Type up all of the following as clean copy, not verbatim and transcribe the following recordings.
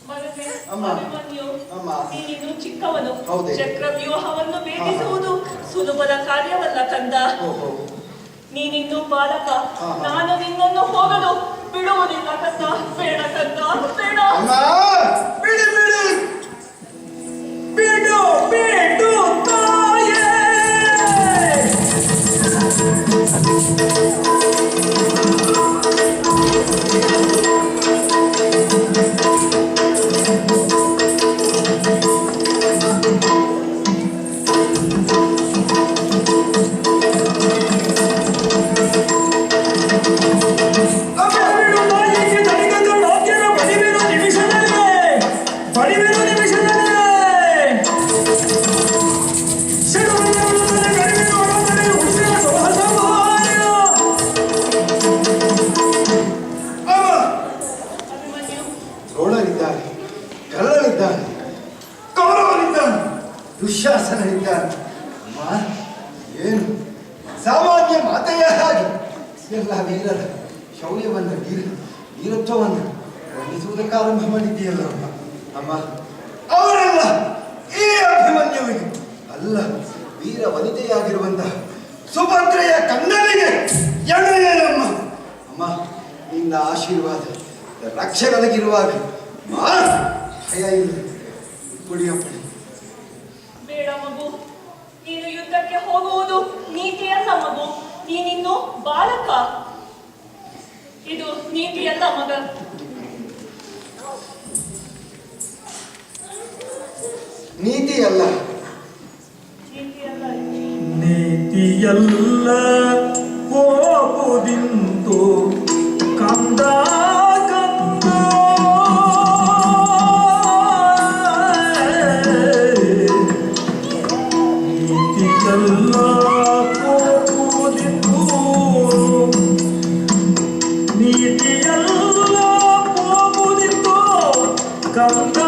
ಮಗನೇ, ಅಮ್ಮ. ಅಭಿಮನ್ಯು, ಅಮ್ಮ. ನೀನಿನ್ನು ಚಿಕ್ಕವನು. ಹೌದೇ? ಚಕ್ರವ್ಯೂಹವನ್ನು ಭೇದಿಸುವುದು ಸುಲಭದ ಕಾರ್ಯವಲ್ಲ ಕಂದ. ನೀನಿನ್ನು ಬಾಲಕ. ನಾನು ನಿನ್ನನ್ನು ಹೋಗಲು ಬಿಡುವುದಿಲ್ಲ ಕಂದ. ಬೇಡ ಕಂದ, ಬೇಡ. ಬಿಡಿ ಬಿಡಿ ಬಿಡು ಬಿಡು ತಾಯೇ. ದುಶ್ಯಾಸನರಿದ್ದಾರೆ. ಏನು ಸಾಮಾನ್ಯ ಮಾತೆಯ ಹಾಗೆ ಎಲ್ಲ ವೀರರ ಶೌರ್ಯವನ್ನು ವೀರತ್ವವನ್ನು ವರ್ಣಿಸುವುದಕ್ಕೆ ಆರಂಭ ಮಾಡಿದ್ದೀಯಲ್ಲ ಅಮ್ಮ. ಅವರೆಲ್ಲ ಈ ಅಭಿಮನ್ಯುವಿಗೆ ಅಲ್ಲ, ವೀರ ವನಿತೆಯಾಗಿರುವಂತಹ ಸುಭದ್ರೆಯ ಕಣ್ಣನಿಗೆ ಎಣೆಯೇನಮ್ಮ. ಅಮ್ಮ, ನಿನ್ನ ಆಶೀರ್ವಾದ ರಕ್ಷೆ ನನಗಿರುವಾಗ ಭಯ ಇಲ್ಲ. ಕುಡಿಯಪ್ಪ. ಬೇಡ ಮಗು, ನೀನು ಯುದ್ಧಕ್ಕೆ ಹೋಗುವುದು ನೀತಿಯಲ್ಲ ಮಗು. ನೀನಿನ್ನು ಬಾಲಕ. ಇದು ನೀತಿಯಲ್ಲ ಮಗ. ನೀತಿಯಲ್ಲ ನೀತಿಯಲ್ಲ ಹೋಗುದಿಂತು ಕಂದ ಕಂದ. ನೀತಿಯಲ್ಲ ಹೋಗುದಿಂತು, ನೀತಿಯಲ್ಲ ಹೋಗುದಿಂತು ಕಂದ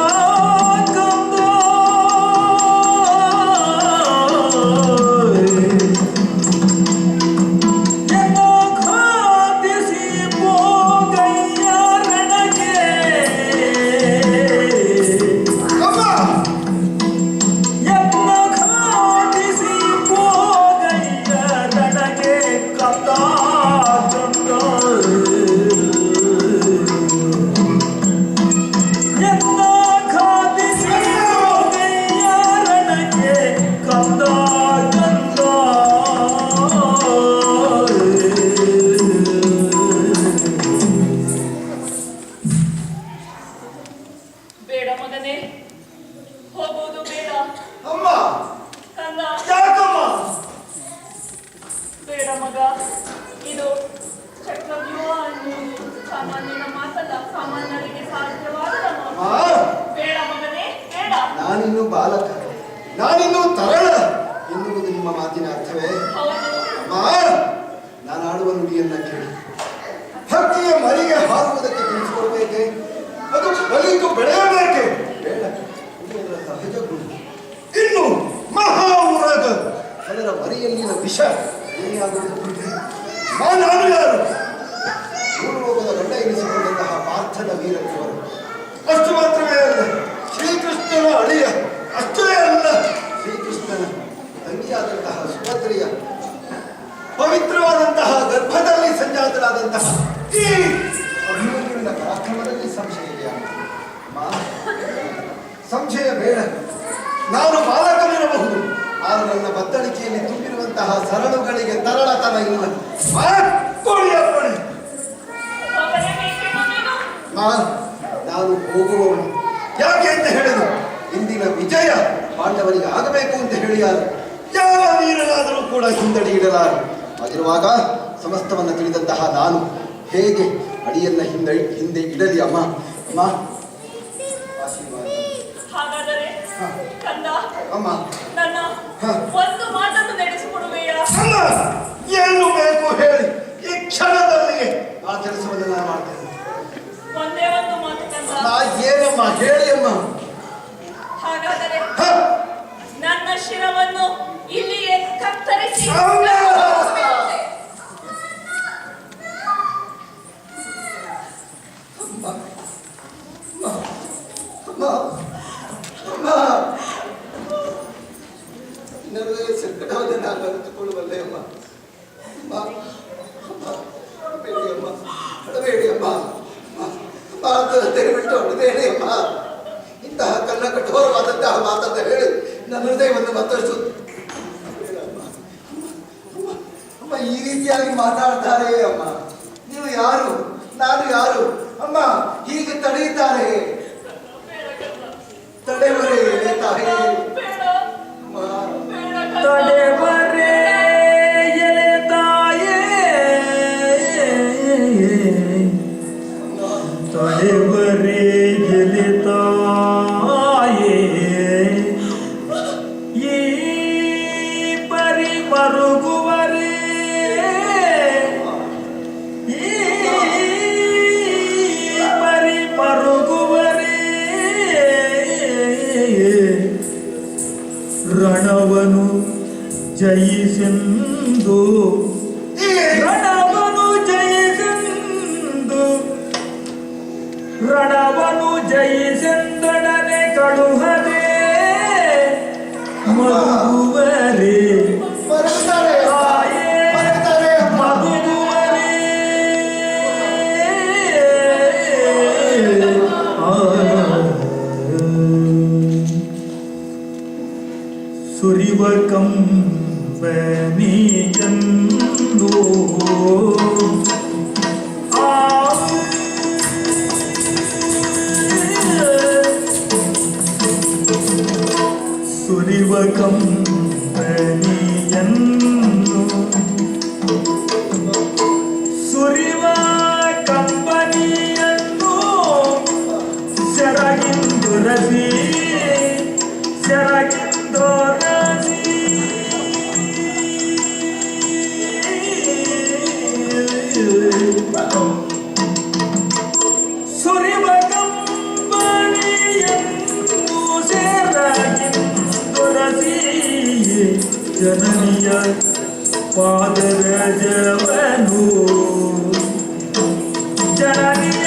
ಕಂದ. ಬೇಡ ಮಗನೇ, ಹೋಗುವುದು ಬೇಡ. ಅಮ್ಮ. ಕಂದ, ಯಾಕಮ್ಮ? ಬೇಡ ಮಗ. ಇದು ಚಕ್ರವ್ಯೂಹ ಅನ್ನುವುದು ಸಾಮಾನ್ಯನ ಮಾತಲ್ಲ, ಸಾಮಾನ್ಯರಿಗೆ ಸಾಧ್ಯವಾಗದ ಮಾತು. ಬೇಡ ಮಗನೇ, ಬೇಡ. ನಾನಿನ್ನು ಬಾಲಕ, ನಾನಿನ್ನು ತರಳ ಎನ್ನುವುದು ನಿಮ್ಮ ಮಾತಿನ ಅರ್ಥವೇ? ಹೌದು. ಅಮ್ಮ, ನಾನು ಆಡುವ ನುಡಿಯನ್ನ ಕೇಳಿ. ಹಕ್ಕಿಯ ಮರಿಗೆ ಹಾರುವುದಕ್ಕೆ ತಿಳಿಸಿಕೊಡ್ಬೇಕೆ? ಅದು ಬಲಿತು ಬೆಳೆಯಬೇಕೆ? ಬೇಡ, ಇದು ಅದರ ಸಹಜ ಗುಣ. ಇನ್ನು ಮಹಾ ಉರಗ ಅದರ ಮರಿಯಲ್ಲಿನ ವಿಷ ಏನಾಗುವುದು? ನಾನು ಯಾರು? ಭೂಲೋಕದ ಗಂಡ ಎನಿಸಿಕೊಂಡಂತಹ ಪಾರ್ಥನ ವೀರತ್ವರು. ಅಷ್ಟು ಮಾತ್ರವೇ ಅಲ್ಲ, ಶ್ರೀಕೃಷ್ಣನ ಅಳಿಯ. ಅಷ್ಟೇ ಅಲ್ಲ, ಶ್ರೀಕೃಷ್ಣನ ತಂಗಿಯಾದಂತಹ ಸುಭದ್ರೆಯ ಪವಿತ್ರವಾದಂತಹ ಗರ್ಭದಲ್ಲಿ ಸಂಜಾತರಾದಂತಹ ಈ ಅಭಿಮನ್ಯುವಿನ ಪರಾಕ್ರಮದಲ್ಲಿ ಸಂಶಯ ಇದೆಯಾ? ಸಂಶಯ ಬೇಡ. ನಾನು ಬಾಲಕನಿರಬಹುದು, ಆದರೆ ನನ್ನ ಬತ್ತಳಿಕೆಯಲ್ಲಿ ತುಂಬಿರುವಂತಹ ಸರಳುಗಳಿಗೆ ತರಳತನ ಇಲ್ಲ. ನಾನು ಹೋಗುವವನು. ಯಾಕೆ ಅಂತ ಹೇಳಿದ್ರು, ಇಂದಿನ ವಿಜಯ ಪಾಂಡವರಿಗೆ ಆಗಬೇಕು ಅಂತ ಹೇಳಿಯಾರು. ಯಾವ ವೀರನಾದರೂ ಕೂಡ ಹಿಂದಡಿ ಇಡಲಾರು. ಆಗಿರುವಾಗ ಸಮಸ್ತವನ್ನು ತಿಳಿದಂತಹ ನಾನು ಹೇಗೆ ಅಡಿಯನ್ನ ಹಿಂದೆ ಇಡಲಿ? ಅಮ್ಮ ಅಮ್ಮ, ಆಶೀರ್ವಾದ. ಹಾಗಾದರೆ ಕಂದ, ಅಮ್ಮ, ನನ್ನ ಒಂದು ಮಾತನ್ನು ನಡೆಸಿಕೊಡುವೆಯಾ? ಅಮ್ಮ, ಏನು ಬೇಕು ಹೇಳಿ, ಈ ಕ್ಷಣದಲ್ಲಿಯೇ ಆ ಕೆಲಸವನ್ನು ನಾನು ಮಾಡ್ತೇನೆ. ಒಂದೇ ಒಂದು ಮಾತು ಕಂದ. ಏನಮ್ಮ ಹೇಳಿ ಅಮ್ಮ. ಹಾಗಾದರೆ ನನ್ನ ಶಿರವನ್ನು ಇಲ್ಲಿಯೇ ಕತ್ತರಿಸಿ ಅಮ್ಮ ನಡುವೆ ಸಂಕಟವಾದ ನಾನು ಅರಿತುಕೊಳ್ಳಬಲ್ಲೆ ಅಮ್ಮ. ಅಮ್ಮ ಅಳಬೇಡಿ ಅಮ್ಮ, ಅಳಬೇಡಿ ಅಮ್ಮ, ದಯವಿಟ್ಟು ಅಳಬೇಡಿ ಅಮ್ಮ. ಇಂತಹ ಕನ್ನ ಕಠೋರವಾದಂತಹ ಮಾತನ್ನು ಹೇಳಿ ನನ್ನ ಹೃದಯವನ್ನು ಮತ್ತಷ್ಟು ಅಮ್ಮ ಈ ರೀತಿಯಾಗಿ ಮಾತಾಡ್ತಾರೆ ಅಮ್ಮ. ನೀವು ಯಾರು, ನಾನು ಯಾರು ಅಮ್ಮ? ಹೀಗೆ ತಡೆಯುತ್ತಾರೆ, ತಡೆವರೇ ತಾಯಿ ಅಮ್ಮ. ತಡೆಬರೆ ಎಲೆ ತಾಯೇ, ತಡೆಬರೆ ಎಲೆ ತಾಯೇ, ಈ ಪರಿ ಮರುಗುವರೇ, ಈ ಪರಿ ಮರುಗುವರೇ, ರಣವನು ಜಯಿಸೆಂದು, ರಣವನು ಜಯಿಸೆಂದು, ರಣವನು ಜಯಿಸೆಂದೊಡನೆ ಕಳುಹದೆ ಮಗುವರೇ ಮರುಗುತ್ತಾರೆ, ತಾಯೇ, ಮರುಗುತ್ತಾರೆ ಅಮ್ಮ. ಮಗುವರೇ. ಸುರಿವ ಕಂಬನಿಯನ್ನು ಸುರಿವ ಕಂಬನಿಯನ್ನು, ಸುರಿವ ಕಂಬನಿಯನ್ನು ಸೆರಗಿಂದುರಸಿ, ಸೆರಗಿಂದುರಸಿ, ಸುರಿವ ಕಂಬನಿಯನ್ನು ಸೆರಗಿಂದುರಸಿ, ಜನನಿಯ ಪಾದರಜವನು, ಜನನಿಯ